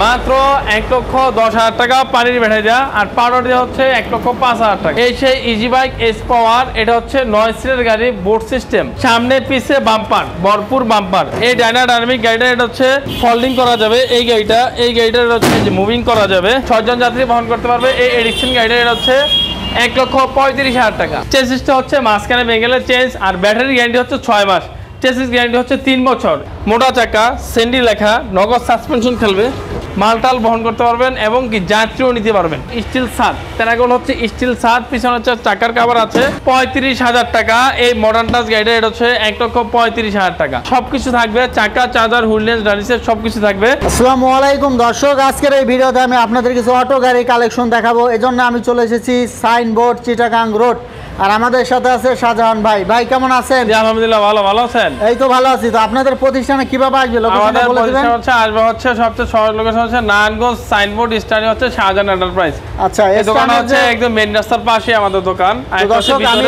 মাত্র 1,10,000 টাকা পানির ভেড়াইয়া, আর পাউডার দিয়ে হচ্ছে 1,05,000 টাকা। এই সেই ইজি বাইক এস পাওয়ার, এটা হচ্ছে 9 সিটের গাড়ি, বোর্ড সিস্টেম, সামনে পিছে বাম্পার, ভরপুর বাম্পার। এই ডাইনামিক গাড়িটা এটা হচ্ছে ফোল্ডিং করা যাবে। এই গাড়িটা হচ্ছে মুভিং করা যাবে, 6 জন যাত্রী বহন করতে পারবে। এই এডিকশন গাড়িটা এটা হচ্ছে 1,35,000 টাকা। চেসিসটা হচ্ছে মাঝখানে বেঙ্গলের চেঞ্জ, আর ব্যাটারি গ্যারান্টি হচ্ছে 6 মাস, চেসিস গ্যারান্টি হচ্ছে 3 বছর। মোটা চাকা, সেন্ডি লেখা, নগদ সাসপেনশন খেলবে, মালটাল বহন করতে পারবেন এবং কি যাত্রীও নিতে পারবেন। স্টিল ছাদ, তেনাগোল হচ্ছে স্টিল ছাদ, পিছনে হচ্ছে চাকার কাভার আছে। 35,000 টাকা এই মডার্ন টাচ গাড়িটা, এটা হচ্ছে 1,35,000 টাকা। সবকিছু থাকবে, চাকা, চার্জার, হুইলনেস, ডালিসের সবকিছু থাকবে। আসসালামু আলাইকুম দর্শক, আজকের এই ভিডিওতে আমি আপনাদের কিছু অটো গাড়ি কালেকশন দেখাবো। এজন্য আমি চলে এসেছি সাইনবোর্ড, চিটাগাং রোড। আর আমাদের সাথে আছে শাহজাহান ভাই। ভাই কেমন আছেন? আলহামদুলিল্লাহ, ভালো আছেন? এই তো ভালো আছি। তো আপনাদের প্রতিষ্ঠানে কিভাবে আসবে? আমাদের প্রতিষ্ঠান হচ্ছে আসবে হচ্ছে সবচেয়ে সহজ লোকেশন হচ্ছে নারায়ণগঞ্জ সাইনবোর্ড স্ট্যান্ড, হচ্ছে শাহজাহান এন্টারপ্রাইজ। আচ্ছা, এই দোকান হচ্ছে একদম মেইন রাস্তার পাশে আমাদের দোকান। দর্শক আমি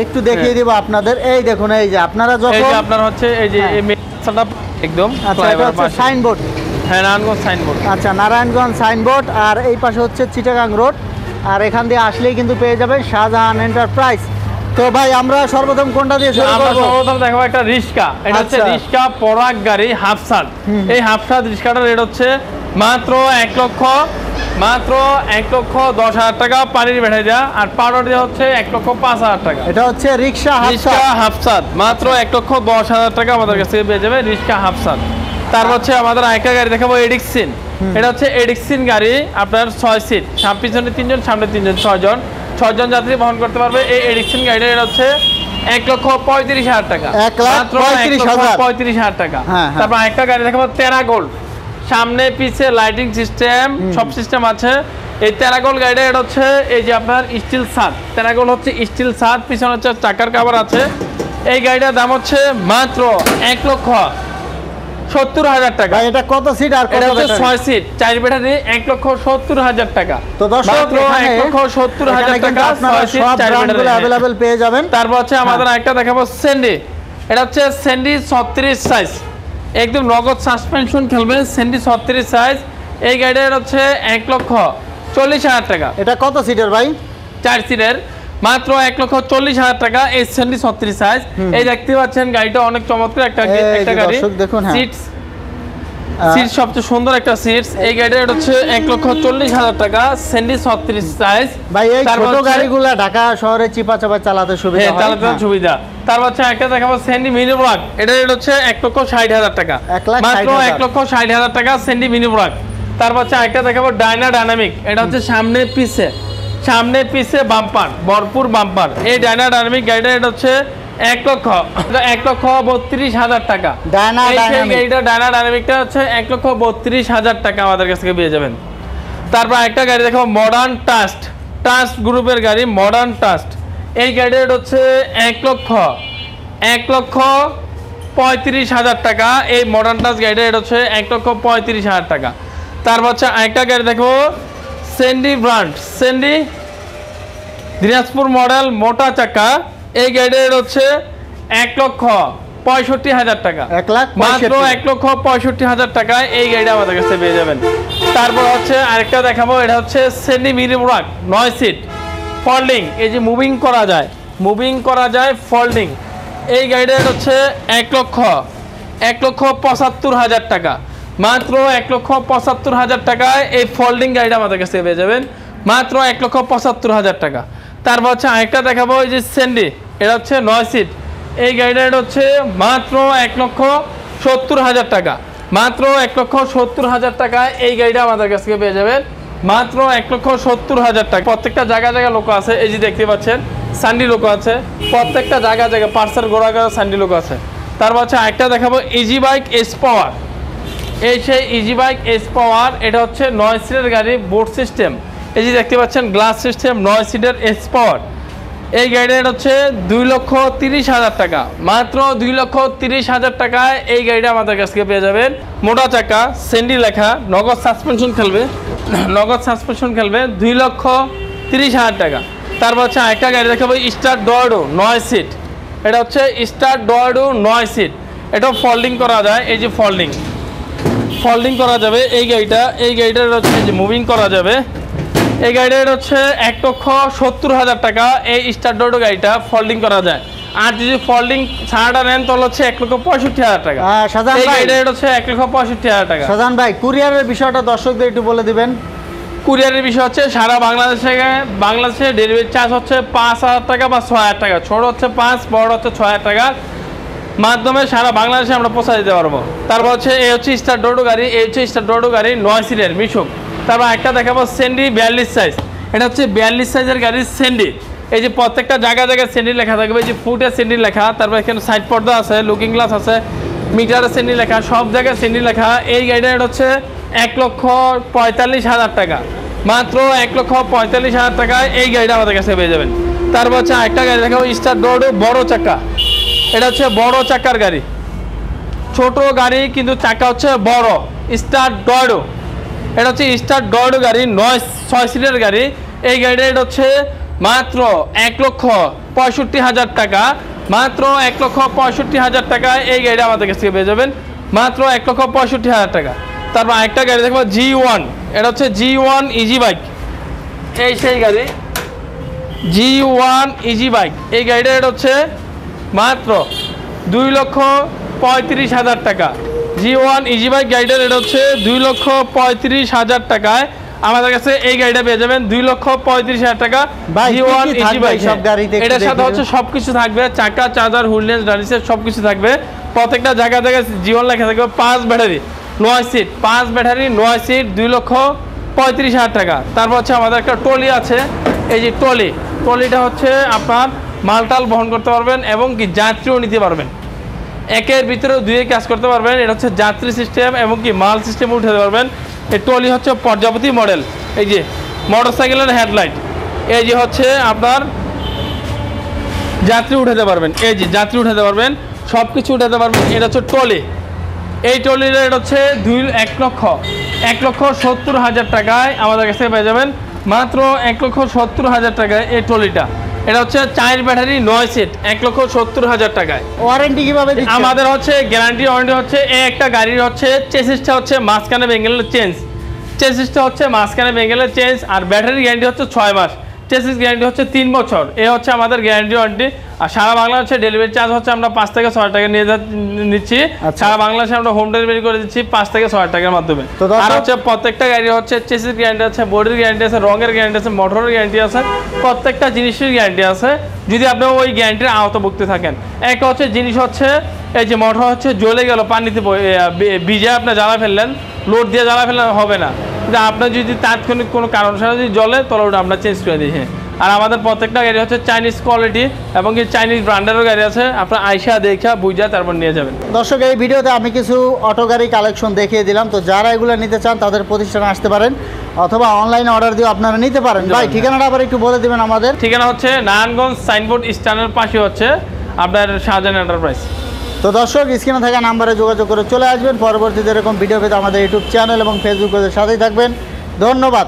একটু দেখিয়ে দিব আপনাদের। এই দেখুন, এই যে আপনারা যখন এই যে আপনার হচ্ছে এই যে এই মেইন রাস্তাটা একদম সাইনবোর্ড, হ্যাঁ নারায়ণগঞ্জ সাইনবোর্ড। আচ্ছা, নারায়ণগঞ্জ সাইনবোর্ড, আর এই পাশে হচ্ছে চিটাগাং রোড। আর এখান দিয়ে আসলেই কিন্তু পেয়ে যাবেন শাহজাহান এন্টারপ্রাইজ। তো ভাই আমরা সর্বপ্রথম কোনটা দিয়ে শুরু করব? সর্বপ্রথম দেখাবো একটা রিস্কা। এটা হচ্ছে রিস্কা পরাগ গাড়ি হাফসাদ। এই হাফসাদ রিস্কাটার রেট হচ্ছে মাত্র 1,10,000 টাকা পানির ভেড়াইয়া, আর পাউডার দিয়ে হচ্ছে 1,05,000 টাকা। এটা হচ্ছে রিক্সা হাফসাদ, মাত্র 1,10,000 টাকা আমাদের কাছ থেকে পেয়ে যাবে রিস্কা হাফসাদ। তারপর হচ্ছে আমাদের আরেকটা গাড়ি দেখাবো, এডিকসিন। এটা হচ্ছে এডিকসিন গাড়ি, আপনার 6 সিট, পিছনে 3 জন, সামনে 3 জন, 6 জন যাত্রী বহন করতে পারবে। এই এডিকসিন গাড়িটা এটা হচ্ছে 1,35,000 টাকা, মাত্র 1,35,000 টাকা। তারপর একটা গাড়ি দেখাবো, টেরাগোল্ড, সামনে পিছে লাইটিং সিস্টেম, সব সিস্টেম আছে। এই টেরাগোল্ড গাড়িটা এটা হচ্ছে এই যে আপনার স্টিল ছাদ, টেরাগোল্ড হচ্ছে স্টিল ছাদ, পিছনে হচ্ছে চাকার কাভার আছে। এই গাড়িটার দাম হচ্ছে মাত্র 1,70,000 টাকা। এটা কত সিট? আর এটা হচ্ছে 6 সিট, 4 ব্যাটারি, 1,70,000 টাকা। তো দর্শক 1,70,000 টাকা, 6 সিট, 4 ব্যাটারি अवेलेबल পেয়ে যাবেন। তারপর হচ্ছে আমাদের একটা দেখাবো সেন্ডি। এটা হচ্ছে সেন্ডি 36 সাইজ, একদম নগদ সাসপেনশন খেলবে, সেন্ডি 36 সাইজ। এই গাড়িটা হচ্ছে 1,40,000 টাকা। এটা কত সিটের ভাই? 4 সিটের, মাত্র 1,40,000 টাকা। এই সেন্ডি 36 সাইজ। এই দেখতে পাচ্ছেন গাড়িটা অনেক চমৎকার একটা গাড়ি, দেখুন সিট সবচেয়ে সুন্দর একটা সিট। এই গাড়িটা হচ্ছে 1,40,000 টাকা, সেন্ডি 36 সাইজ। ভাই এই ছোট গাড়িগুলা ঢাকা শহরে চিপাচাপা চালাতে সুবিধা হয়, চালাতে সুবিধা। তারপর হচ্ছে একটা দেখাবো সেন্ডি মিনি ব্রাক। এটা হচ্ছে 1,60,000 টাকা, মাত্র 1,60,000 টাকা সেন্ডি মিনি ব্রাক। তারপর হচ্ছে একটা দেখাবো ডাইনামিক। এটা হচ্ছে সামনে পিছে বাম্পার, ভরপুর বাম্পার। এই ডাইনামিক গাড়িটা এটা হচ্ছে 1,32,000 টাকা। ডাইনামিকটা হচ্ছে 1,32,000 টাকা আমাদের কাছ থেকে পেয়ে যাবেন। তারপর একটা গাড়ি দেখো, মডার্ন টাস্ট গ্রুপের গাড়ি, মডার্ন টাস্ট। এই গাড়িটা হচ্ছে 1,35,000 টাকা। এই মডার্ন টাস্ট গাড়িটা এটা হচ্ছে 1,35,000 টাকা। তারপর হচ্ছে একটা গাড়ি দেখো, সেন্ডি ব্র্যান্ড, সেন্ডি দিনাজপুর মডেল, মোটা চাকা। এই গাড়িটা হচ্ছে 1,65,000 টাকা, মাত্র 1,65,000 টাকায় এই গাড়িটা আমাদের কাছে পেয়ে যাবেন। তারপর হচ্ছে আরেকটা দেখাবো, এটা হচ্ছে সেন্ডি মিনি ব্রাক, 9 সিট, ফোল্ডিং। এই যে মুভিং করা যায় ফোল্ডিং। এই গাড়িটা হচ্ছে 1,75,000 টাকা, মাত্র 1,75,000 টাকায় এই ফোল্ডিং গাড়িটা আমাদের কাছে পেয়ে যাবেন, মাত্র 1,75,000 টাকা। তারপর হচ্ছে আরেকটা দেখাবো, এই যে সেন্ডি, এটা হচ্ছে 9 সিট। এই গাড়িটা হচ্ছে মাত্র 1,70,000 টাকা, মাত্র 1,70,000 টাকায় এই গাড়িটা আমাদের কাছ থেকে পেয়ে যাবেন, মাত্র 1,70,000 টাকা। প্রত্যেকটা জায়গায় লোক আছে, এই যে দেখতে পাচ্ছেন সান্ডি লোক আছে, প্রত্যেকটা জায়গায় পার্সার গোড়া সান্ডি লোক আছে। তারপর হচ্ছে একটা দেখাবো ইজি বাইক এস পাওয়ার। এই সেই ইজি বাইক এস পাওয়ার, এটা হচ্ছে 9 সিটের গাড়ি, বোর্ড সিস্টেম। এই যে দেখতে পাচ্ছেন গ্লাস সিস্টেম, 9 সিটের এস পাওয়ার। এই গাড়িটা হচ্ছে 2,30,000 টাকা, মাত্র 2,30,000 টাকায় এই গাড়িটা আমাদের কাছ থেকে পেয়ে যাবেন। মোটা চাকা, সেন্ডি লেখা, নগদ সাসপেনশন খেলবে, 2,30,000 টাকা। তারপর হচ্ছে একটা গাড়ি দেখাবো, স্টার ডোয়ার্ডো 9 সিট। এটা হচ্ছে স্টার ডোয়ার্ডো 9 সিট, এটা ফোল্ডিং করা যায়। এই যে ফোল্ডিং, ফোল্ডিং করা যাবে এই গাড়িটা হচ্ছে যে মুভিং করা যাবে। এই গাড়িটার হচ্ছে 1,70,000 টাকা। এই স্টার ডোডো গাড়িটা ফোল্ডিং করা যায়। আর যদি ফোল্ডিং ছাড়াটা নেন তাহলে হচ্ছে 1,65,000 টাকা। এই গাড়িটার হচ্ছে 1,65,000 টাকা। সাজান ভাই, কুরিয়ারের বিষয়টা দর্শকদের একটু বলে দিবেন। কুরিয়ারের বিষয় হচ্ছে সারা বাংলাদেশে ডেলিভারি চার্জ হচ্ছে 5,000 টাকা বা 6,000 টাকা। ছোট হচ্ছে 5, বড় হচ্ছে 6,000 টাকার মাধ্যমে সারা বাংলাদেশে আমরা পৌঁছে দিতে পারবো। তারপর হচ্ছে এই হচ্ছে স্টার ডোডো গাড়ি, 9 সিটের মিশুক। তারপর একটা দেখাবো সেন্ডি 42 সাইজ। এটা হচ্ছে 42 সাইজের গাড়ি সেন্ডি। এই যে প্রত্যেকটা জায়গায় সেন্ডি লেখা থাকবে, এই যে ফুটে সেন্ডি লেখা, তারপর এখানে সাইড পর্দা আছে, লুকিং গ্লাস আছে, মিটারে সেন্ডি লেখা, সব জায়গায় সেন্ডি লেখা। এই গাড়িটা হচ্ছে 1,45,000 টাকা। মাত্র 1,45,000 টাকায় এই গাড়িটা আমাদের কাছে পেয়ে যাবেন। তারপর হচ্ছে একটা গাড়ি দেখাবো স্টার ডোডো বড় চাকা। এটা হচ্ছে বড় চাকার গাড়ি, ছোট গাড়ি কিন্তু চাকা হচ্ছে বড়। স্টার ডোডো, এটা হচ্ছে স্টার ডোডো গাড়ি, 6 সিটের গাড়ি। এই গাড়িটা এটা হচ্ছে মাত্র 1,65,000 টাকা। মাত্র 1,65,000 টাকায় এই গাড়িটা আমাদের কাছ থেকে পেয়ে যাবেন, মাত্র 1,65,000 টাকা। তারপর একটা গাড়ি দেখবো G1। এটা হচ্ছে G1 ইজি বাইক। এই সেই গাড়ি G1 ইজি বাইক। এই গাড়িটা এটা হচ্ছে মাত্র 2,35,000 টাকা। G1 ইজি বাইক গাড়িটার এটা হচ্ছে 2,35,000 টাকায় আমাদের কাছে এই গাড়িটা পেয়ে যাবেন, 2,35,000 টাকা। G1 ইজি বাইক সব গাড়িতে এটার সাথে হচ্ছে সবকিছু থাকবে, চাকা, চার্জার, হুইলনেস, ডালিসের সবকিছু থাকবে। প্রত্যেকটা জায়গায় G1 লেখা থাকবে। 5 ব্যাটারি 9 সিট, 5 ব্যাটারি 9 সিট, 2,35,000 টাকা। তারপর হচ্ছে আমাদের একটা ট্রলি আছে। এই যে ট্রলিটা হচ্ছে আপনার মালটাল বহন করতে পারবেন এবং কি যাত্রীও নিতে পারবেন। একের ভিতরে 2 কাজ করতে পারবেন। এটা হচ্ছে যাত্রী সিস্টেম এবং কি মাল সিস্টেম উঠাতে পারবেন। এই ট্রলি হচ্ছে প্রজাপতি মডেল। এই যে মোটরসাইকেলের হেডলাইট, এই যে হচ্ছে আপনার যাত্রী উঠাতে পারবেন। এই যে যাত্রী উঠাতে পারবেন, সব কিছু উঠাতে পারবেন। এটা হচ্ছে ট্রলি। এই ট্রলির রেট হচ্ছে 1,70,000 টাকায় আমাদের কাছে পেয়ে যাবেন, মাত্র 1,70,000 টাকায় এই ট্রলিটা। এটা হচ্ছে 4 ব্যাটারি 9 সিট, 1,70,000 টাকায়। ওয়ারেন্টি কিভাবে দিচ্ছেন? আমাদের হচ্ছে গ্যারান্টি ওয়ারেন্টি হচ্ছে এই একটা গাড়ির হচ্ছে চেসিসটা হচ্ছে মাঝখানে বেঙ্গলের চেঞ্জ, আর ব্যাটারি গ্যারান্টি হচ্ছে 6 মাস, চেসিস গ্যারান্টি হচ্ছে 3 বছর। এ হচ্ছে আমাদের গ্যারান্টি ওয়ারেন্টি। আর সারা বাংলাদেশে ডেলিভারি চার্জ হচ্ছে আমরা 5 থেকে 6 টাকা নিচ্ছি। সারা বাংলাদেশে আমরা হোম ডেলিভারি করে দিচ্ছি 5 থেকে 6 টাকার মাধ্যমে। আর হচ্ছে প্রত্যেকটা গাড়ি হচ্ছে চেসিস গ্যারান্টি আছে, বডির গ্যারান্টি আছে, রঙের গ্যারান্টি আছে, মোটরের গ্যারান্টি আছে, প্রত্যেকটা জিনিসের গ্যারান্টি আছে যদি আপনি ওই গ্যারান্টির আওতাভুক্ত থাকেন। একটা হচ্ছে জিনিস হচ্ছে এই যে মোটর হচ্ছে জ্বলে গেল, পানিতে ভিজে আপনি জ্বালা ফেললেন, লোড দিয়ে জ্বালা ফেললেন হবে না। কিন্তু আপনার যদি তাৎক্ষণিক কোনো কারণ ছাড়া যদি জ্বলে তাহলে ওটা আমরা চেঞ্জ করে দিই। আর আমাদের প্রত্যেকটা গাড়ি হচ্ছে চাইনিজ কোয়ালিটি এবং কি চাইনিজ ব্র্যান্ডেরও গাড়ি আছে। আপনার আইসা দেখা বুঝা তারপর নিয়ে যাবেন। দর্শক, এই ভিডিওতে আমি কিছু অটো গাড়ি কালেকশন দেখিয়ে দিলাম। তো যারা এগুলো নিতে চান তাদের প্রতিষ্ঠানে আসতে পারেন অথবা অনলাইনে অর্ডার দিয়ে আপনারা নিতে পারেন। ভাই ঠিকানাটা আবার একটু বলে দিবেন আমাদের। ঠিকানা হচ্ছে নারায়ণগঞ্জ সাইনবোর্ড স্ট্যান্ডের পাশে হচ্ছে আপনার শাহজাহান এন্টারপ্রাইজ। তো দর্শক, স্ক্রিনে থাকা নাম্বারে যোগাযোগ করে চলে আসবেন। পরবর্তীতে এরকম ভিডিও পেতে আমাদের ইউটিউব চ্যানেল এবং ফেসবুক পেজের সাথেই থাকবেন। ধন্যবাদ।